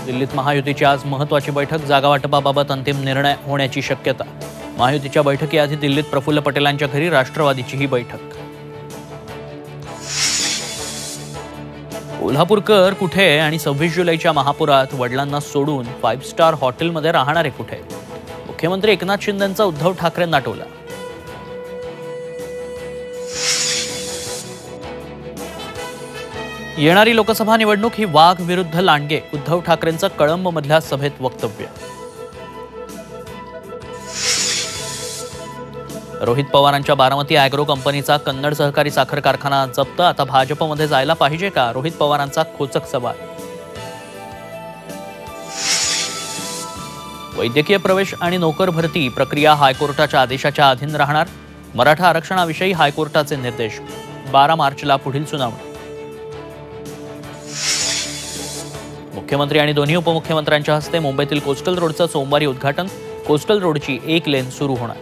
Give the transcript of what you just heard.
दिल्लीत महायुतीची आज महत्त्वाची बैठक, जागा वाटपाबाबत अंतिम निर्णय होण्याची शक्यता। महायुतीच्या बैठकीआधी दिल्लीत प्रफुल्ल पटेलांच्या घरी राष्ट्रवादीची ही बैठक। कोल्हापूरकर कुठे आणि 26 जुलैच्या महापुरात वडिलांना सोडून 5 स्टार हॉटेलमध्ये राहणारे कुठे? मुख्यमंत्री एकनाथ शिंदेंचा उद्धव ठाकरेंना टोला। येणारी लोकसभा निवडणूक ही वाघ विरुद्ध लांडगे, उद्धव ठाकरेंचं कळंबमधल्या सभेत वक्तव्य। रोहित पवारांच्या बारामती ॲग्रो कंपनीचा कन्नड सहकारी साखर कारखाना जप्त, आता भाजपमध्ये जायला पाहिजे का? रोहित पवारांचा खोचक सवाल। वैद्यकीय प्रवेश आणि नोकर भरती प्रक्रिया हायकोर्टाच्या आदेशाच्या अधीन राहणार, मराठा आरक्षणाविषयी हायकोर्टाचे निर्देश। 12 मार्चला पुढील सुनावणी। मुख्यमंत्री आणि दोन्ही उपमुख्यमंत्र्यांच्या हस्ते मुंबईतील कोस्टल रोडचं सोमवारी उद्घाटन, कोस्टल रोडची 1 लेन सुरू होणार।